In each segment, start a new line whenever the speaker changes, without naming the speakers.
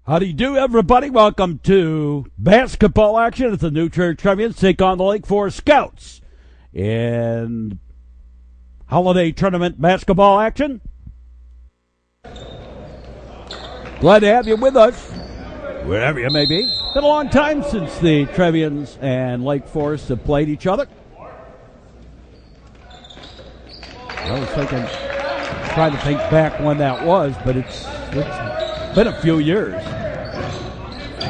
How do you do, everybody? Welcome to basketball action at the new Trier Trevians take on the Lake Forest Scouts in holiday tournament basketball action. Glad to have you with us, wherever you may be. Been a long time since the Trevians and Lake Forest have played each other. I was trying to think back when that was, but it's been a few years.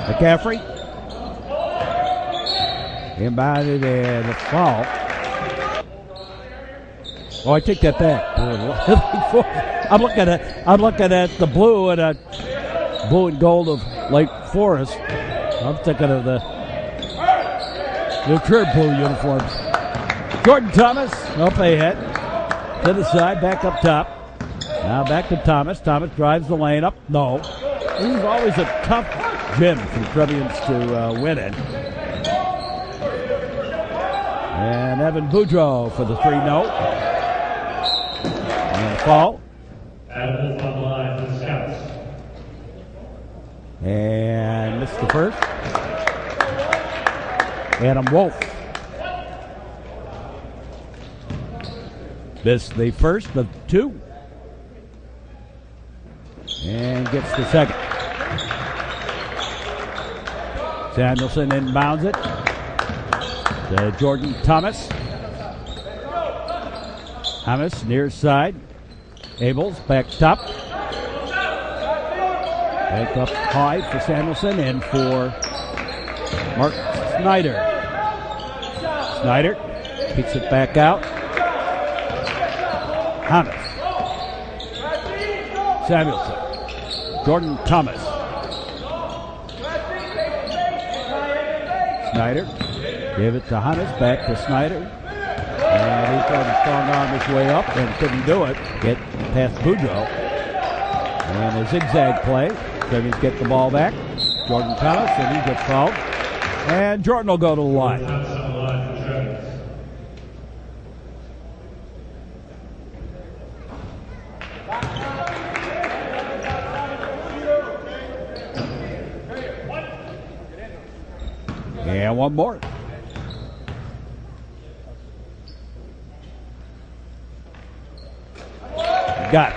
McCaffrey inbounded and a foul. Oh, I take that back. I'm looking at the blue and gold of Lake Forest. I'm thinking of the Trier blue uniforms. Jordan Thomas up ahead to the side, back up top. Now back to Thomas. Thomas drives the lane up. No. This is always a tough gym for the Trevians to win in. And Evan Boudreau for the 3-no. And a foul.
Adams on the line for the Scouts.
And missed the first. Adam Wolf missed the first of two. And gets the second. Samuelson inbounds it to Jordan Thomas. Thomas near side. Abels back top. Back up high for Samuelson and for Mark Snyder. Snyder kicks it back out. Thomas. Samuelson. Jordan Thomas. Snyder gave it to Hannes, back to Snyder. And he tried to strong arm his way up and couldn't do it. Get past Boudreau. And a zigzag play. Trevians get the ball back. Jordan Thomas, and he gets fouled. And Jordan will go to the line. And one more. Got it.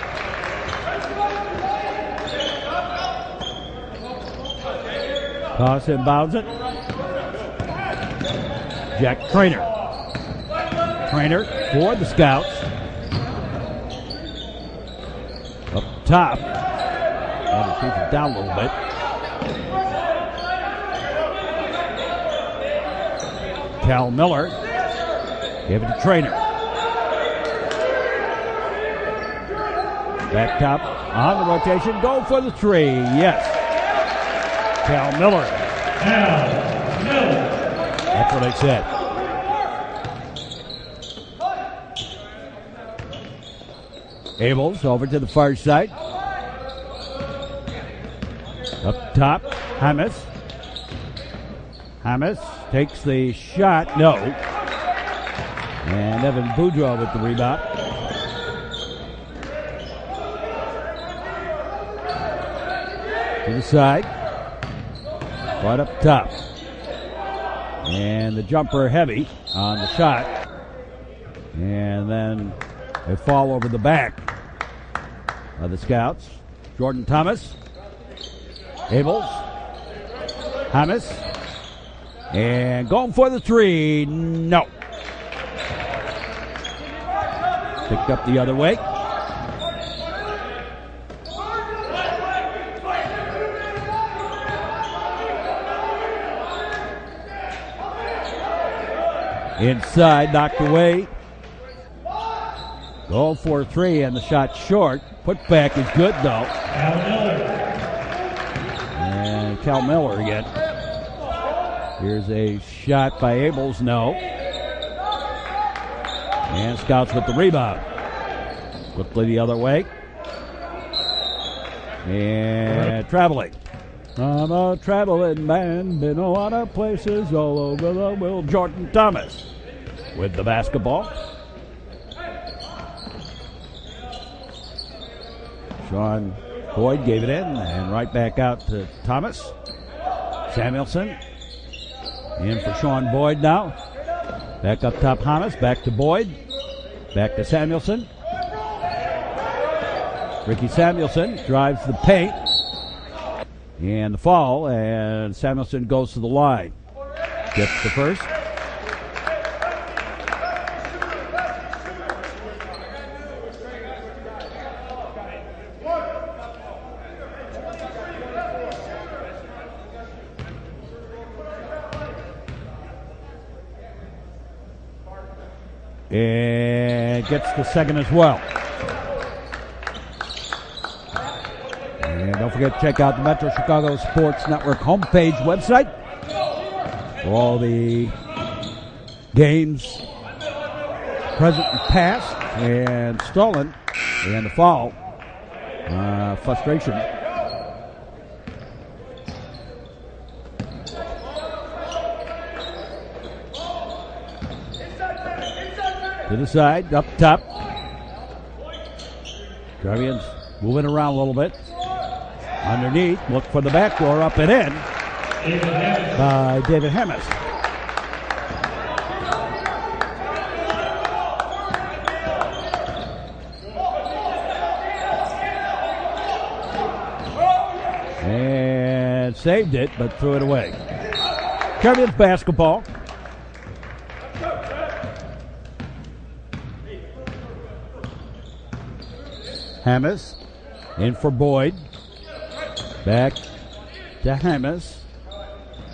Toss inbounds it. Jack Trainer. Trainer for the Scouts. Up top. And to keep it down a little bit. Cal Miller. Give it to Trainer. Back top on the rotation. Go for the three. Yes. Cal Miller.
Cal Miller.
That's what I said. Abels over to the far side. Up top. Hamas. Hamas takes the shot. No. And Evan Boudreau with the rebound. To the side. Right up top. And the jumper heavy on the shot. And then they fall over the back of the Scouts. Jordan Thomas. Abels. Hamas. And going for the three. No. Picked up the other way. Inside, knocked away. Going for three, and the shot short. Put back is good, though.
Cal Miller.
And Cal Miller again. Here's a shot by Abels, no. And Scouts with the rebound. Quickly the other way. And traveling. I'm a traveling man, been a lot of places all over the world. Jordan Thomas with the basketball. Sean Boyd gave it in, and right back out to Thomas. Samuelson in for Sean Boyd now. Back up top, Hannes. Back to Boyd. Back to Samuelson. Ricky Samuelson drives the paint. And the foul, and Samuelson goes to the line. Gets the first. And gets the second as well. And don't forget to check out the Metro Chicago Sports Network homepage website for all the games present and past and stolen and the foul. Frustration. To the side, up top. Trevians moving around a little bit. Underneath, look for the backdoor, up and in by David Hammes. And saved it, but threw it away. Trevians basketball. Hammes in for Boyd. Back to Hammes.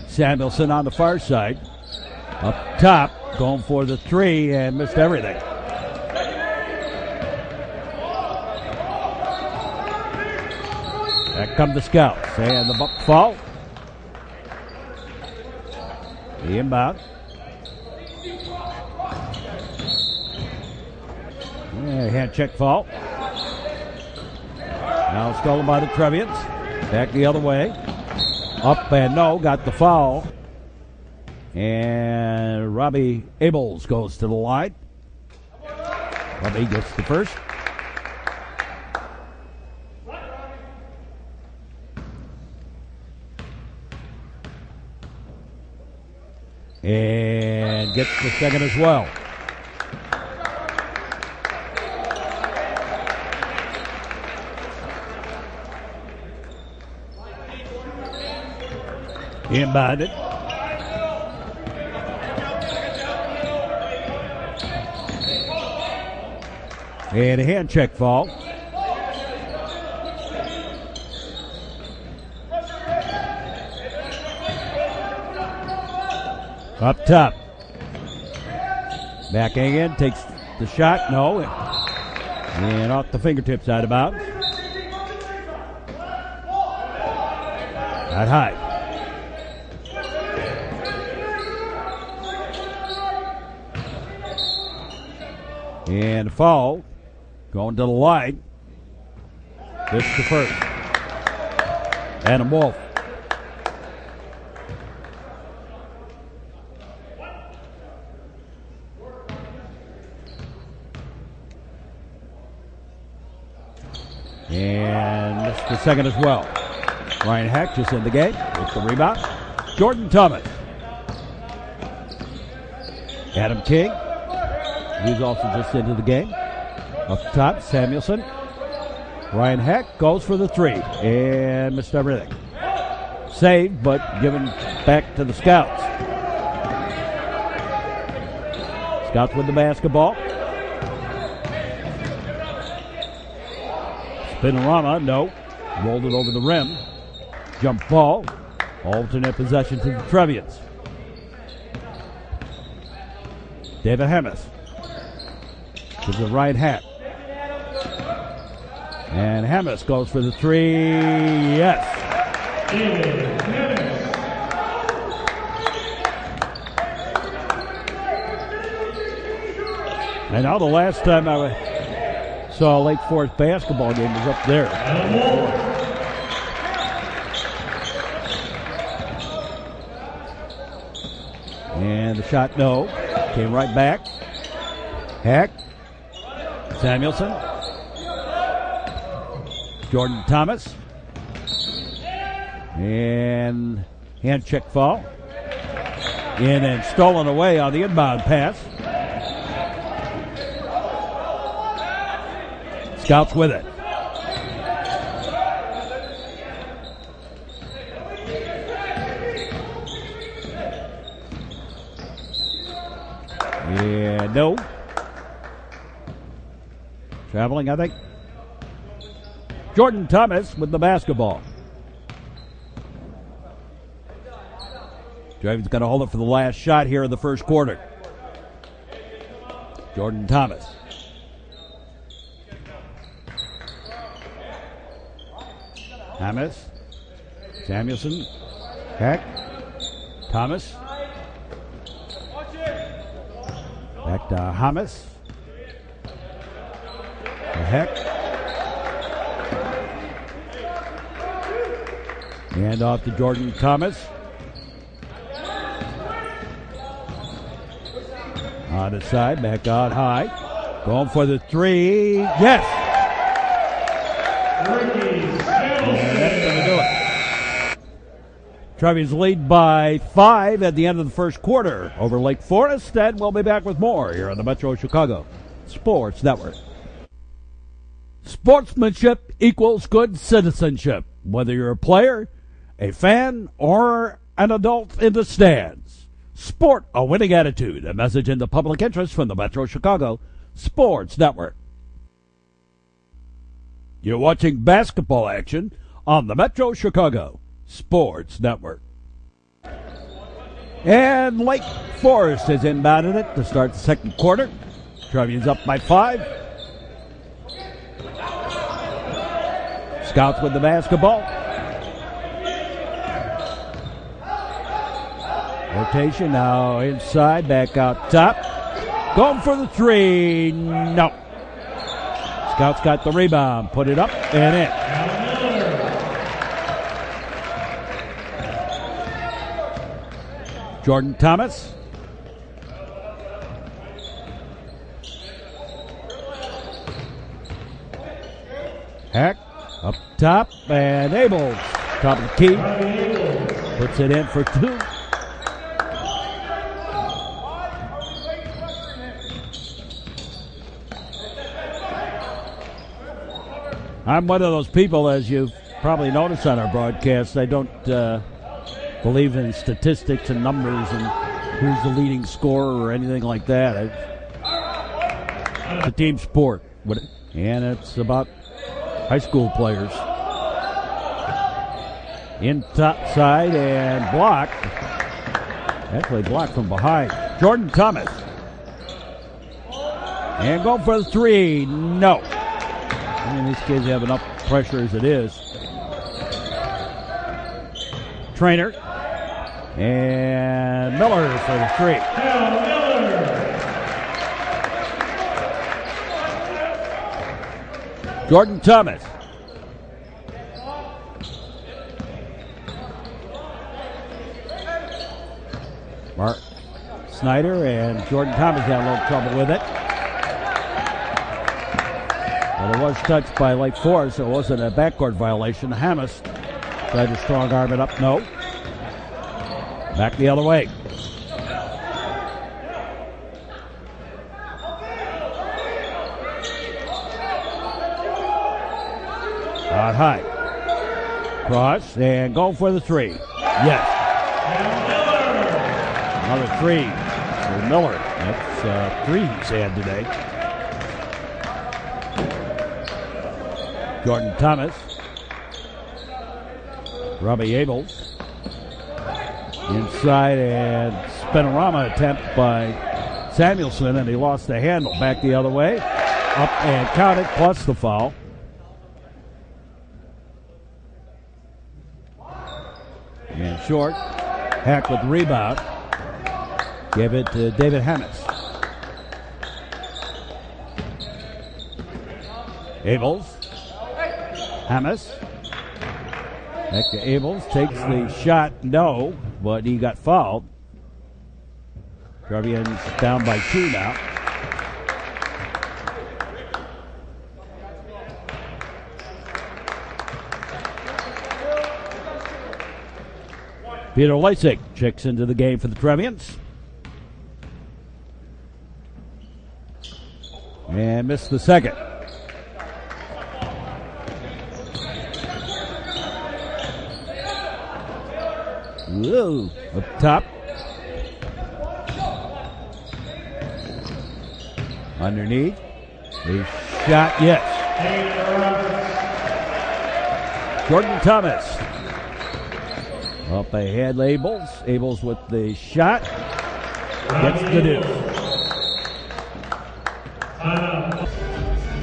Samuelson on the far side. Up top, going for the three and missed everything. Back come the Scouts. And the buck fall. The inbound. Yeah, hand check foul. Now stolen by the Trevians. Back the other way. Up and no, got the foul. And Robbie Abels goes to the line. Robbie gets the first. And gets the second as well. Inbounded. And a hand check foul. Up top. Backing in, takes the shot. No. And off the fingertips, out of bounds. Not high. And a foul. Going to the line. This the first. Adam Wolf. And this the second as well. Ryan Heck just in the game with the rebound. Jordan Thomas. Adam King. He's also just into the game. Up top, Samuelson. Ryan Heck goes for the three and missed everything. Saved, but given back to the Scouts. Scouts with the basketball. Spinorama, no. Rolled it over the rim. Jump ball. Alternate possession to the Trevians. David Hammes. To the right hat. And Hammes goes for the three. Yes. And now the last time I saw a Lake Forest basketball game was up there. And the shot, no. Came right back. Heck. Samuelson. Jordan Thomas. And hand check foul. In and stolen away on the inbound pass. Scouts with it. And no. Traveling, I think. Jordan Thomas with the basketball. Trevians going to hold it for the last shot here in the first quarter. Jordan Thomas. Thomas. Samuelson. Heck. Thomas. Back to Hamas. Heck. And off to Jordan Thomas. On the side, back out high. Going for the three. Yes! And that's going to do it. Trevians lead by 5 at the end of the first quarter over Lake Forest, and we'll be back with more here on the Metro Chicago Sports Network. Sportsmanship equals good citizenship, whether you're a player, a fan, or an adult in the stands. Sport a winning attitude, a message in the public interest from the Metro Chicago Sports Network. You're watching basketball action on the Metro Chicago Sports Network. And Lake Forest has inbounded it to start the second quarter. Trevians up by 5. Scouts with the basketball. Rotation now inside, back out top. Going for the three. No. Scouts got the rebound, put it up and in. Jordan Thomas. Heck up top and Abels. Top of the key. Puts it in for 2. I'm one of those people, as you've probably noticed on our broadcast, I don't believe in statistics and numbers and who's the leading scorer or anything like that. It's a team sport, and it's about high school players. In top side and blocked. Actually blocked from behind. Jordan Thomas. And going for the three. No. I mean, these kids have enough pressure as it is. Trainer. And Miller for the three. Jordan Thomas. Mark Snyder and Jordan Thomas had a little trouble with it. But it was touched by Lake Forest, so it wasn't a backcourt violation. Hamas tried to strong arm it up. No. Back the other way. Out high. Cross and go for the three. Yes. Another three for Miller. That's 3 he's had today. Jordan Thomas. Robbie Abels. Inside and spinorama attempt by Samuelson, and he lost the handle. Back the other way. Up and counted, plus the foul. And short. Hack with the rebound. Give it to David Hamas. Abels. Hamas. Back to Abels. Takes the shot. No, but he got fouled. Trevians down by 2 now. Peter Lasik checks into the game for the Trevians. And missed the second. Whoa, up top. Underneath. A shot, yes. Jordan Thomas. Up ahead, Abels. Abels with the shot. Gets the deuce.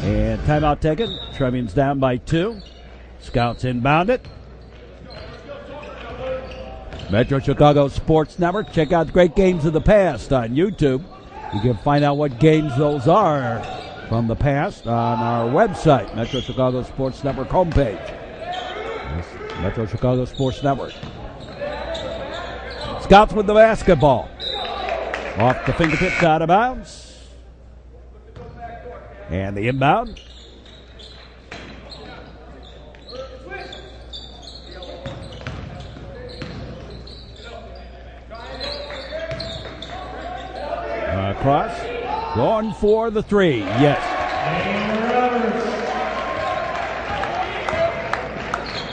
And timeout taken. Trevians down by 2. Scouts inbound it. Metro Chicago Sports Network. Check out great games of the past on YouTube. You can find out what games those are from the past on our website, Metro Chicago Sports Network homepage. That's Metro Chicago Sports Network. Scouts with the basketball. Off the fingertips, out of bounds. And the inbound. Cross. Going for the 3. Yes.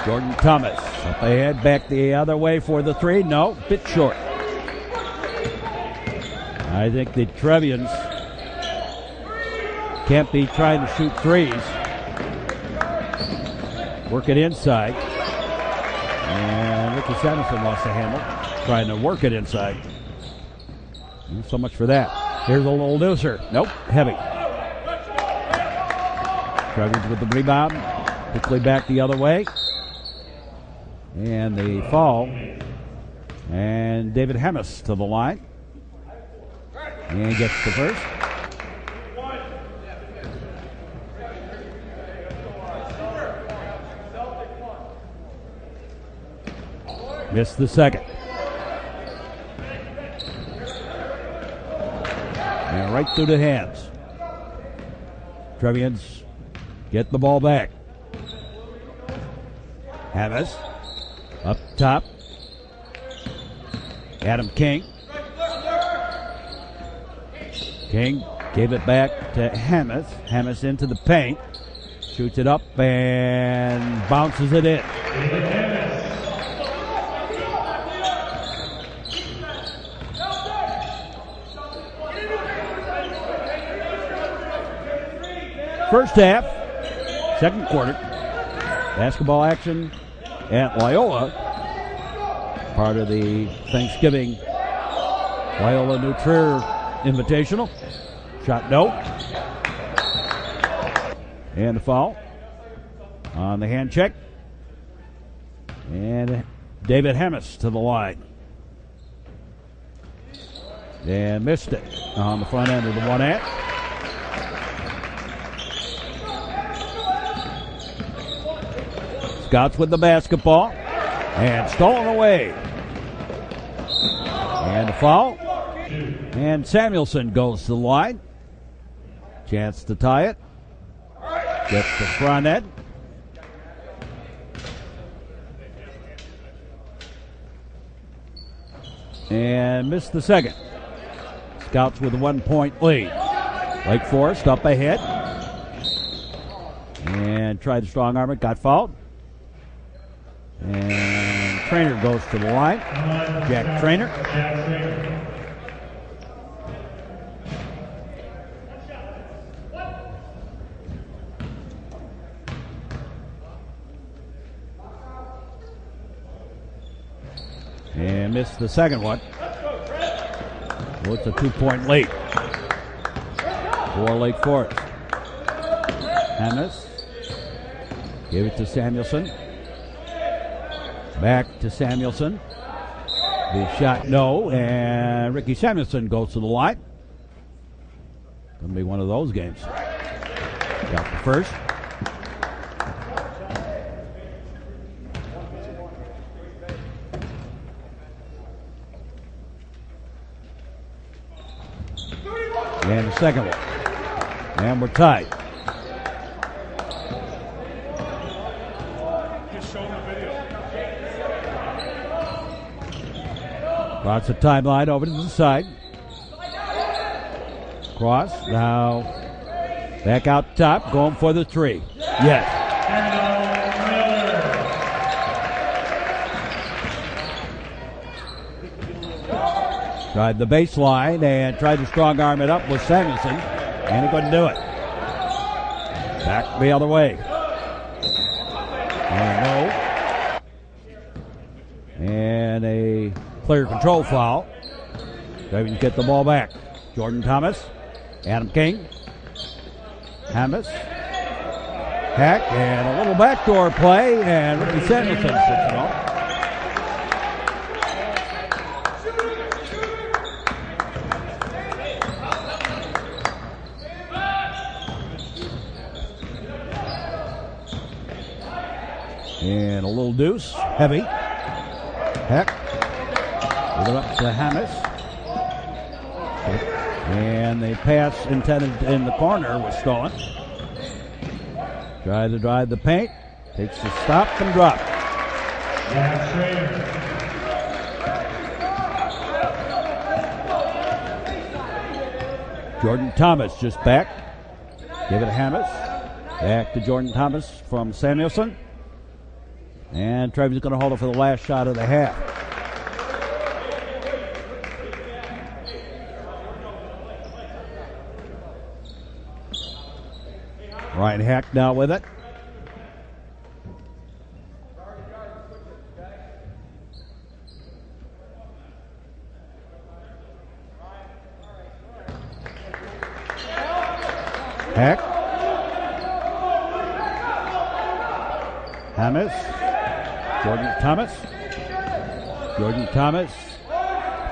Jordan Thomas up ahead, back the other way for the 3. No, bit short. I think the Trevians can't be trying to shoot 3s. Work it inside. And Ricky Sanderson lost the handle, trying to work it inside. So much for that. Here's a little looser. Nope, heavy. Trevians with the rebound. Quickly back the other way. And the foul. And David Hemis to the line. And gets the first. Missed the second. And right through the hands. Trevians get the ball back. Havis up top. Adam King. King gave it back to Hamis. Hamis into the paint. Shoots it up and bounces it in. First half, second quarter, basketball action at Loyola. Part of the Thanksgiving Loyola New Trier Invitational. Shot no. And the foul on the hand check. And David Hemis to the line. And missed it on the front end of the 1-at. Scouts with the basketball. And stolen away. And the foul. And Samuelson goes to the line. Chance to tie it. Gets the front end. And missed the second. Scouts with a 1-point lead. Lake Forest up ahead. And tried to strong arm it. Got fouled. And Trainer goes to the line. Jack Trainer. And missed the second one. Well, it's a 2-point lead for Lake Forest. Hannes gave it to Samuelson. Back to Samuelson. The shot no, and Ricky Samuelson goes to the line. Gonna be one of those games. Got the first. And the second one. And we're tied. Across the timeline over to the side. Cross, now back out top, going for the three. Yes. Tried the baseline and tried to strong arm it up with Samuelson, and he couldn't do it. Back the other way. And no. And a player control foul. Trevians get the ball back. Jordan Thomas, Adam King, Hamas, Hack, and a little backdoor play, and Ricky Samuelson puts it off. And a little deuce, heavy. Heck. Give it up to Hamas. And the pass intended in the corner was stolen. Tried to drive the paint. Takes the stop and drop. Jordan Thomas just back. Give it to Hamas. Back to Jordan Thomas from Samuelson. And Trevians going to hold it for the last shot of the half. Ryan Hack now with it. Hack. Hamas. Jordan Thomas. Jordan Thomas.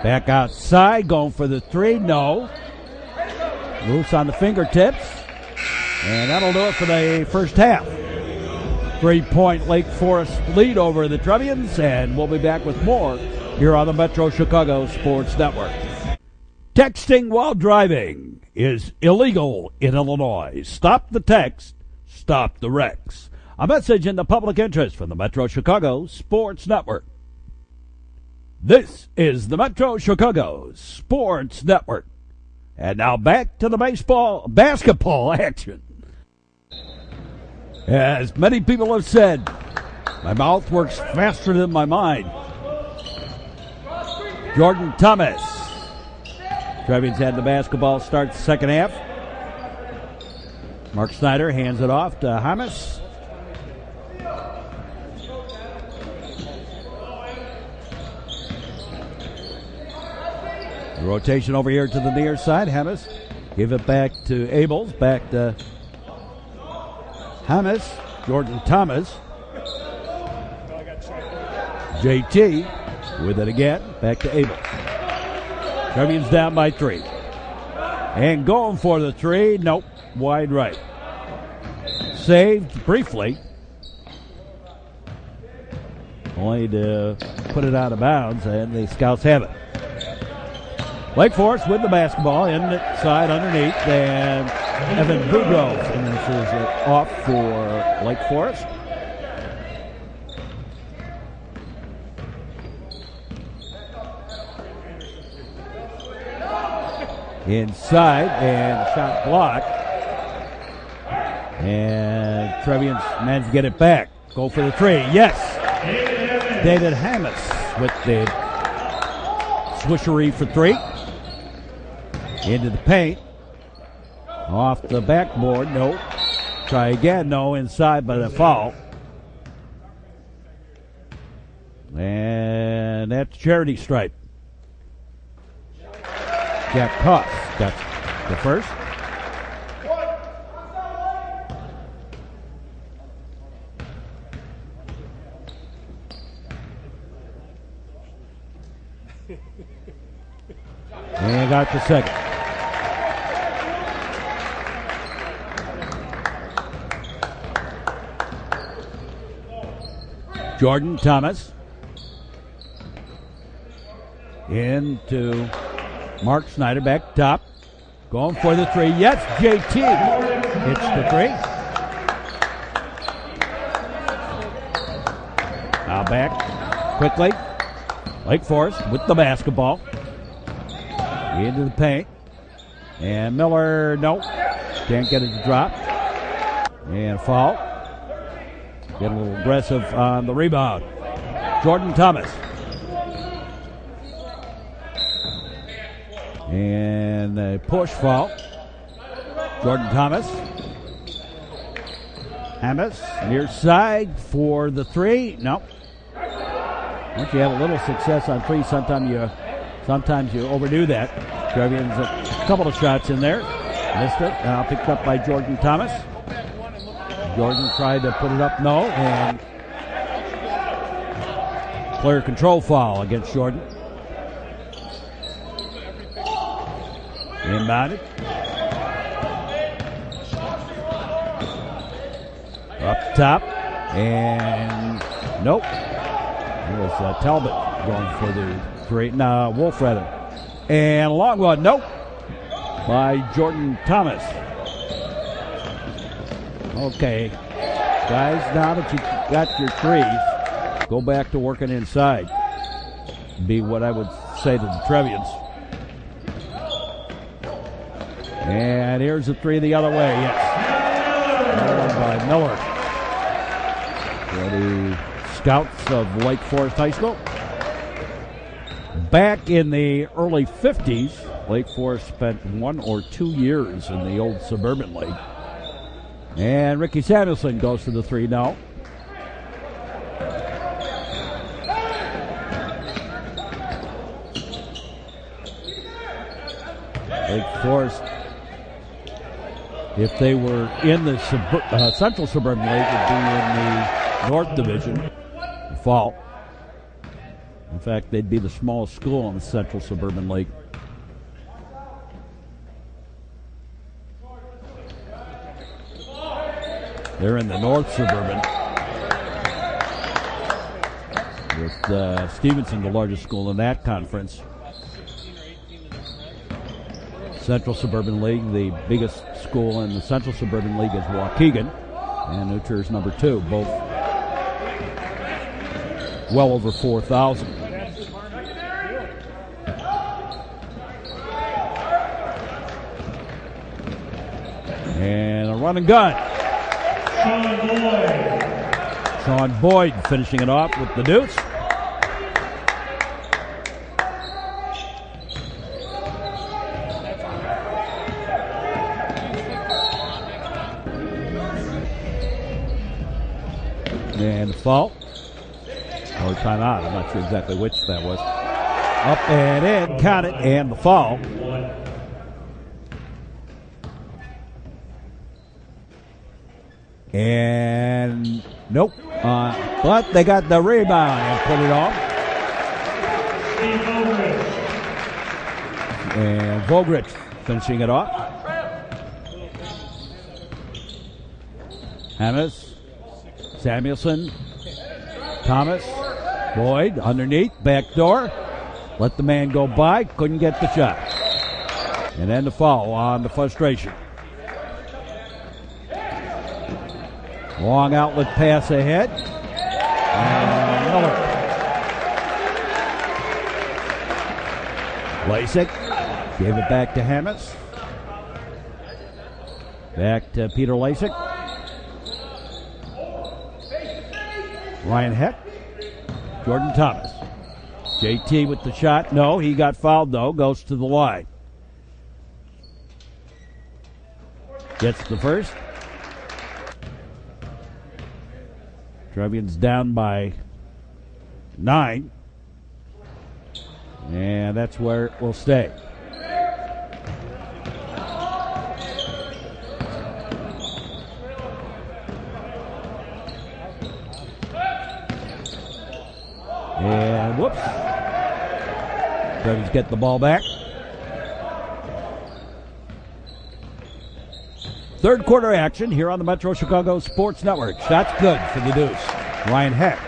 Back outside, going for the three. No. Loose on the fingertips. And that'll do it for the first half. 3-point Lake Forest lead over the Trevians, and we'll be back with more here on the Metro Chicago Sports Network. Texting while driving is illegal in Illinois. Stop the text, stop the wrecks. A message in the public interest from the Metro Chicago Sports Network. This is the Metro Chicago Sports Network. And now back to the basketball action. As many people have said, my mouth works faster than my mind. Jordan Thomas. Trevians had the basketball start the second half. Mark Snyder hands it off to Hamas. The rotation over here to the near side. Hamas give it back to Abels. Back to Hamas. Jordan Thomas. JT with it again. Back to Abels. Trevians down by 3. And going for the 3. Nope. Wide right. Saved briefly. Only to put it out of bounds, and the Scouts have it. Lake Forest with the basketball inside underneath, and Evan Boudreaux finishes it off for Lake Forest. Inside, and shot blocked. And Trevians managed to get it back. Go for the 3. Yes! David Hamas with the swishery for 3. Into the paint. Off the backboard. No. Try again. No. Inside by the foul. And that's charity stripe. Jack Koss got the first. And got the second. Jordan Thomas into Mark Snyder back top. Going for the 3. Yes, JT hits the 3. Now back quickly. Lake Forest with the basketball. Into the paint. And Miller, nope. Can't get it to drop. And foul. Get a little aggressive on the rebound. Jordan Thomas. And a push foul. Jordan Thomas. Hamas near side for the three. Nope. Once you have a little success on three, sometimes you overdo that. Trevians a couple of shots in there. Missed it. Now picked up by Jordan Thomas. Jordan tried to put it up, no, and player control foul against Jordan. Inbounded. Up top, and nope. It was Talbot going for the three. No, Wolf rather. And a long one, nope, by Jordan Thomas. Okay, guys, now that you got your threes, go back to working inside. Be what I would say to the Trevians. And here's the three the other way, yes. By Miller. For the Scouts of Lake Forest High School. Back in the early 50s, Lake Forest spent 1 or 2 years in the old Suburban League. And Ricky Samuelson goes to the three now. Lake Forest, if they were in the Central Suburban League, would be in the North Division. Fall. In fact, they'd be the smallest school in the Central Suburban League. They're in the North Suburban, with Stevenson the largest school in that conference. Central Suburban League, the biggest school in the Central Suburban League is Waukegan, and New Trier's number 2, both well over 4,000. And a run and gun. Sean Boyd finishing it off with the deuce. And the foul. Or timeout. I'm not sure exactly which that was. Up and in. Count it. And the foul. And nope. But they got the rebound and put it on. And Vogrich finishing it off. Hamas, Samuelson, Thomas, Boyd underneath, back door. Let the man go by, couldn't get the shot. And then the foul on the frustration. Long outlet pass ahead. And Miller. Lasik gave it back to Hamas. Back to Peter Lasik. Ryan Heck. Jordan Thomas. JT with the shot. No, he got fouled though. Goes to the line. Gets the first. Trevians down by 9. And that's where it will stay. And whoops. Trevians get the ball back. Third quarter action here on the Metro Chicago Sports Network. Shots good for the deuce. Ryan Heck.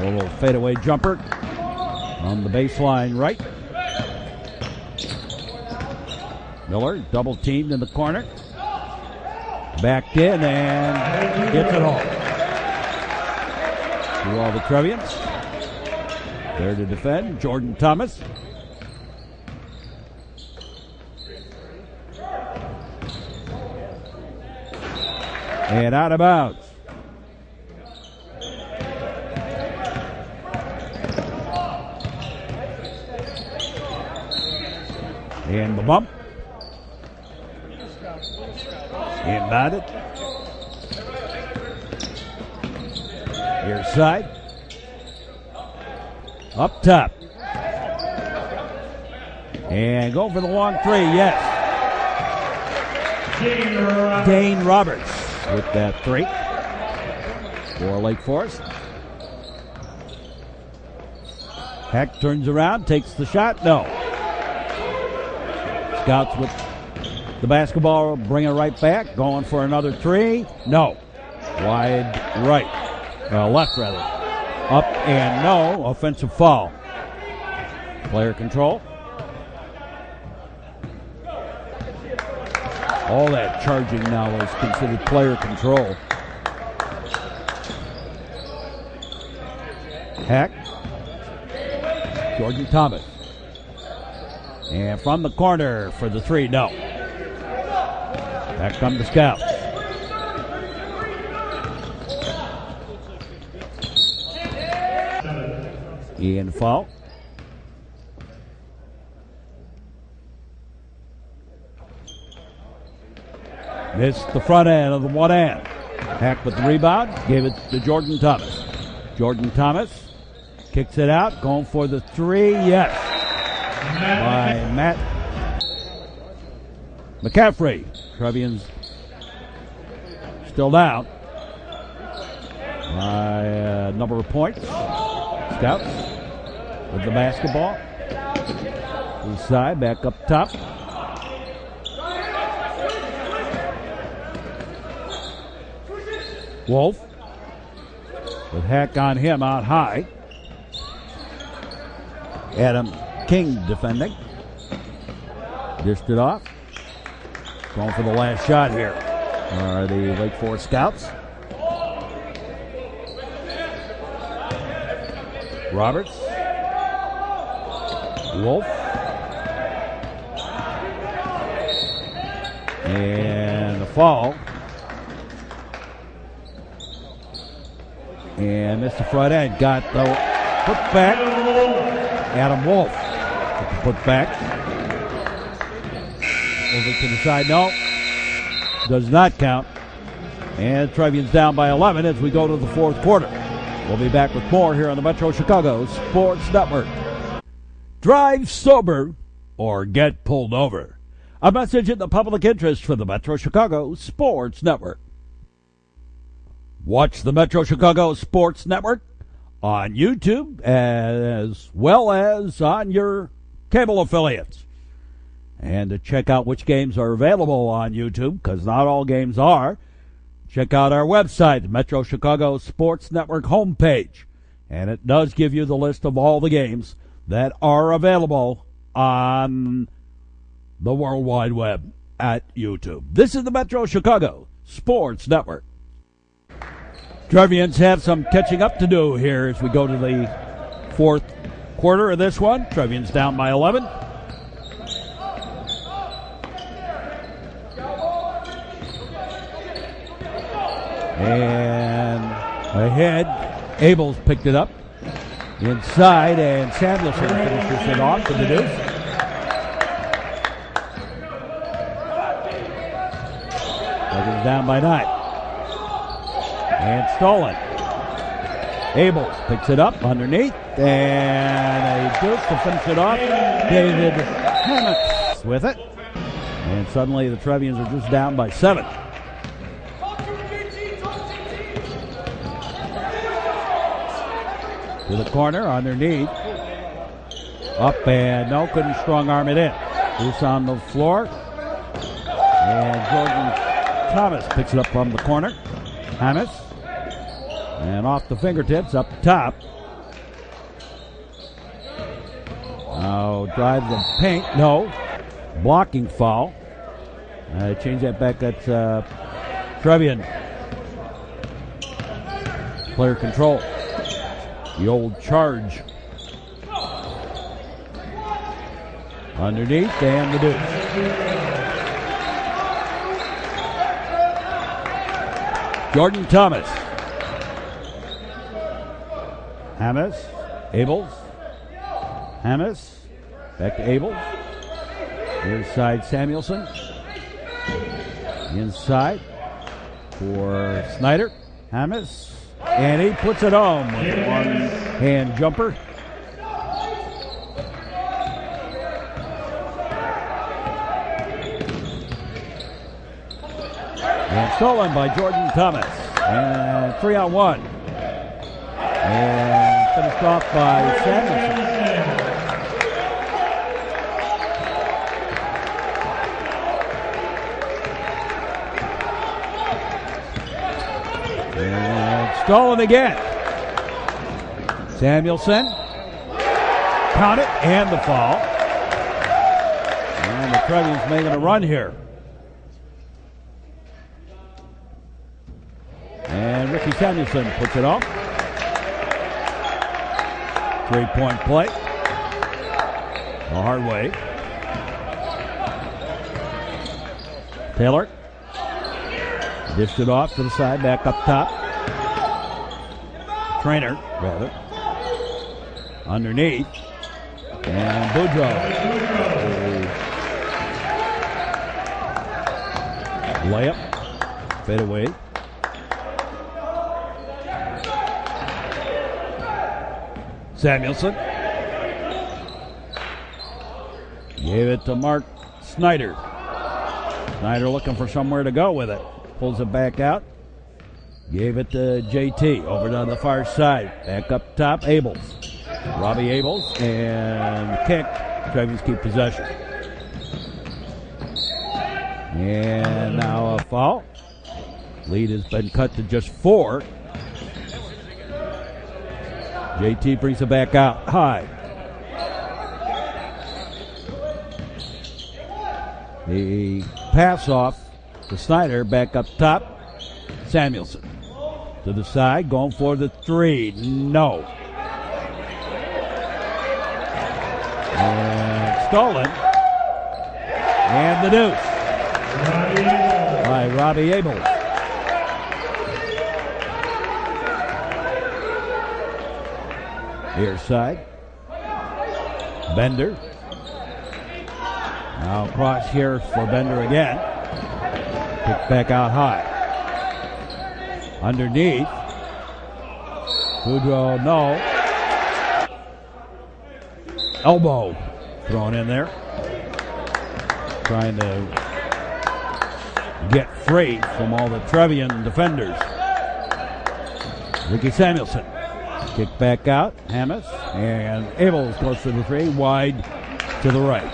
A little fadeaway jumper on the baseline right. Miller double teamed in the corner. Backed in and gets it home. to all the Trevians. There to defend, Jordan Thomas. And out of bounds. And the bump. Inbounded. Near side. Up top. And go for the long three, yes. Dane Roberts with that three for Lake Forest. Heck turns around, takes the shot, no. Scouts with the basketball, bring it right back, going for another three, no. Wide right, left rather. Up and no, offensive foul. Player control. All that charging now is considered player control. Heck. Jordan Thomas. And from the corner for the three, no. Back come the Scouts. Ian foul. Missed the front end of the one hand. Hack with the rebound, gave it to Jordan Thomas. Jordan Thomas kicks it out, going for the three, yes. By Matt McCaffrey. Trevians still down by a number of points. Scouts with the basketball. Inside, back up top. Wolf with Hack on him out high. Adam King defending. Dished it off. Going for the last shot here are the Lake Forest Scouts. Roberts. Wolf. And the fall. And Mr. Front End got the put back. Adam Wolf with the put back. Over to the side, no. Does not count. And Trevians down by 11 as we go to the fourth quarter. We'll be back with more here on the Metro Chicago Sports Network. Drive sober or get pulled over. A message in the public interest for the Metro Chicago Sports Network. Watch the Metro Chicago Sports Network on YouTube as well as on your cable affiliates. And to check out which games are available on YouTube, because not all games are, check out our website, Metro Chicago Sports Network homepage. And it does give you the list of all the games that are available on the World Wide Web at YouTube. This is the Metro Chicago Sports Network. Trevians have some catching up to do here as we go to the fourth quarter of this one. Trevians down by 11. And ahead, Abels picked it up inside, and Samuelson finishes it off to the deuce. Trevians down by 9. And stolen. Abels picks it up underneath, and a deuce to finish it off. David Hammonds with it. And suddenly the Trevians are just down by 7. To the corner, underneath. Up and no, couldn't strong arm it in. Loose on the floor. And Jordan Thomas picks it up from the corner. Hamas. And off the fingertips, up top. Now drives the paint. No. Blocking foul. Change that back. That's Trevian. Player control. The old charge. Underneath, and the deuce. Jordan Thomas. Hamas. Abels. Hamas. Back to Abels. Near side Samuelson. Inside for Snyder. Hamas. And he puts it home with a one-hand jumper. And stolen by Jordan Thomas. And 3-on-1. And finished off by Samuelson. And stolen again. Samuelson. Count it and the foul. And the Trevians making a run here. And Ricky Samuelson puts it off. 3-point play. The hard way. Taylor. Dished it off to the side, back up top. Trainer, rather. Underneath. And Boudreaux. Layup. Fade away. Samuelson. Gave it to Mark Snyder. Snyder looking for somewhere to go with it. Pulls it back out. Gave it to JT over to the far side. Back up top, Abels. Robbie Abels and kick. Trevians keep possession. And now a foul. Lead has been cut to just 4. JT brings it back out high. The pass off to Snyder, back up top. Samuelson to the side, going for the 3. No. And stolen. And the deuce by Robbie Abels. Near side. Bender. Now cross here for Bender again. Kick back out high. Underneath. Boudreaux, no. Elbow thrown in there. Trying to get free from all the Trevian defenders. Ricky Samuelson. Kick back out, Hamas, and Abels close to the 3, wide to the right.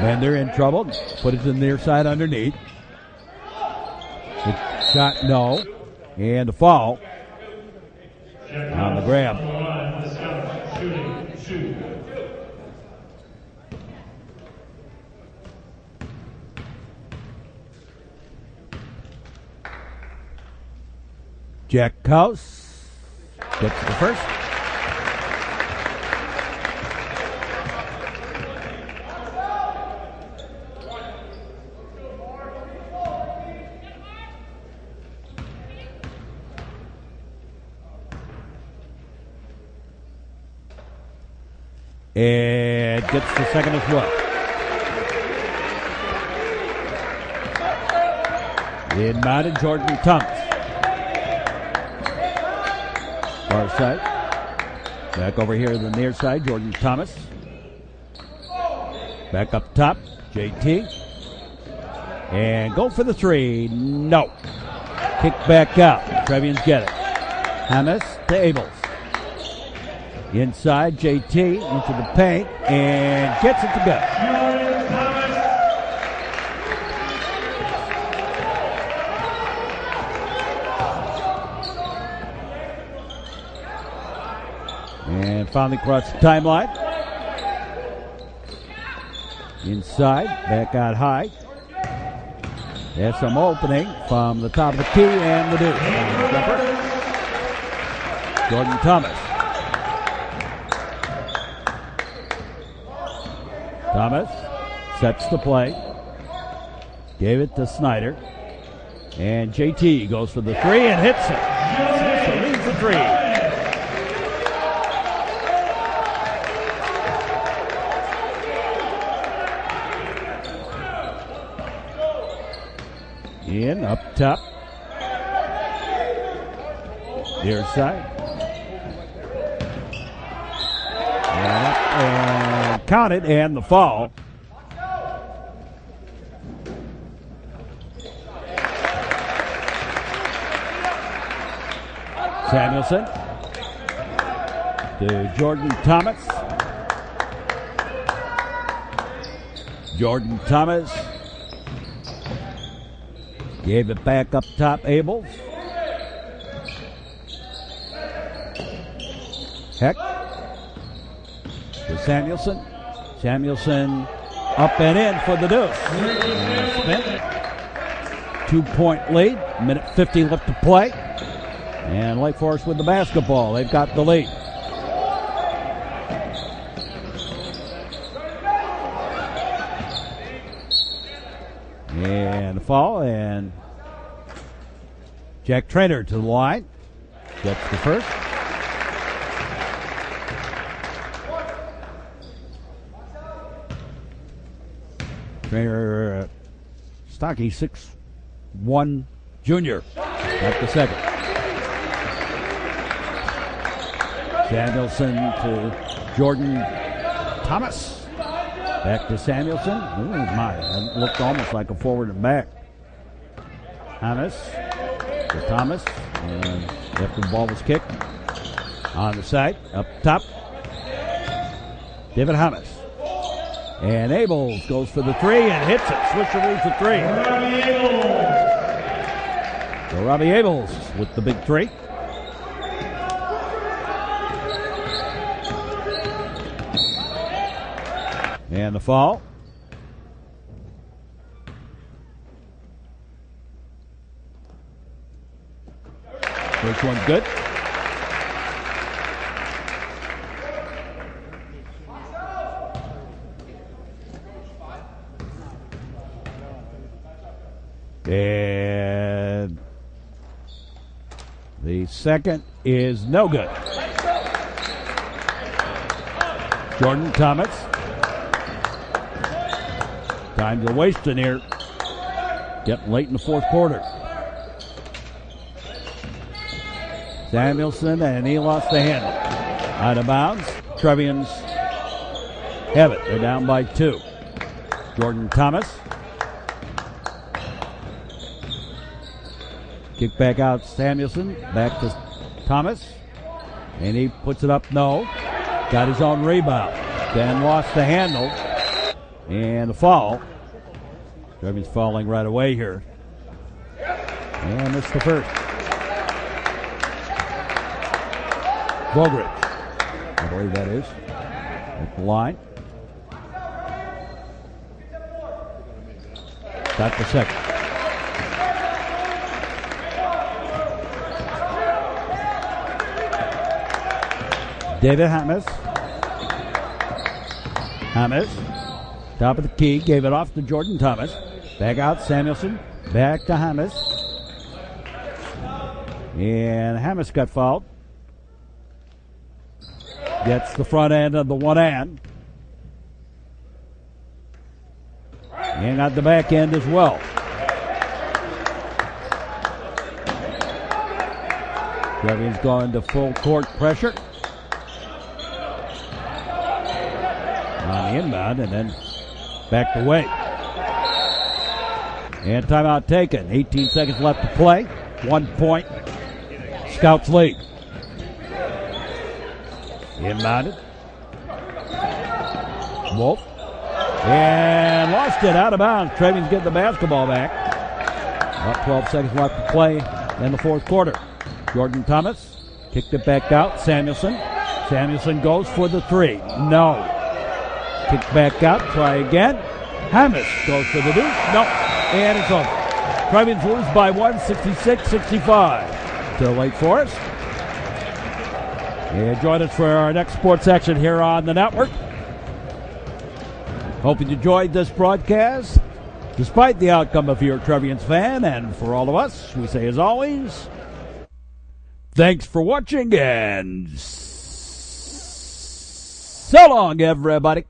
Bender in trouble, put it to the near side underneath. The shot, no, and a foul on the grab. Jack House gets the first. And gets the second as well. Inbounded Jordan Thomas. Far side. Back over here to the near side, Jordan Thomas. Back up top, JT. And go for the 3. No. Kick back out. Trevians get it. Hamas to Abels. Inside, JT into the paint and gets it to go. And finally across the timeline. Inside, back out high. There's some opening from the top of the key and the deuce. Jordan Thomas. Thomas sets the play. Gave it to Snyder. And JT goes for the three and hits it. So leads the three. In, up top. Near side. And up and counted, and the fall. Samuelson to Jordan Thomas. Jordan Thomas gave it back up top, Abels. Heck to Samuelson. Samuelson up and in for the deuce. Spin. 2-point lead. Minute 50 left to play. And Lake Forest with the basketball. They've got the lead. And a foul, and Jack Trainer to the line. Gets the first. Trainer, stocky 6'1" junior. Got the second. Samuelson to Jordan Thomas. Back to Samuelson. Oh my, that looked almost like a forward and back. Thomas to Thomas. And after the ball was kicked, on the side, up top, David Thomas. And Abels goes for the three and hits it. Swisher leads the three. So Robbie Abels with the big three. And the fall. First one's good. And the second is no good. Jordan Thomas. Time to waste in here. Getting late in the fourth quarter. Samuelson, and he lost the handle. Out of bounds. Trevians have it. They're down by 2. Jordan Thomas. Kick back out Samuelson. Back to Thomas. And he puts it up. No. Got his own rebound. Then lost the handle. And a foul. Trevian's falling right away here. And it's the first. Bogridge, I believe that is. At the line. Got the second. David Hamas. Top of the key, gave it off to Jordan Thomas. Back out Samuelson. Back to Hamas. And Hamas got fouled. Gets the front end of the one and. And got the back end as well. Trevian's going to full court pressure. On the inbound and then backed away. And timeout taken. 18 seconds left to play. 1 point. Scouts lead. Inbounded. Wolf. And lost it out of bounds. Trevian's getting the basketball back. About 12 seconds left to play in the fourth quarter. Jordan Thomas kicked it back out. Samuelson. Samuelson goes for the three. No. Kicked back out. Try again. Hamas goes for the deuce. No. And it's over. Trevians lose by 1, 66-65 to Lake Forest. And join us for our next sports section here on the network. Hope you enjoyed this broadcast. Despite the outcome, if you're a Trevians fan, and for all of us, we say as always, thanks for watching and so long, everybody.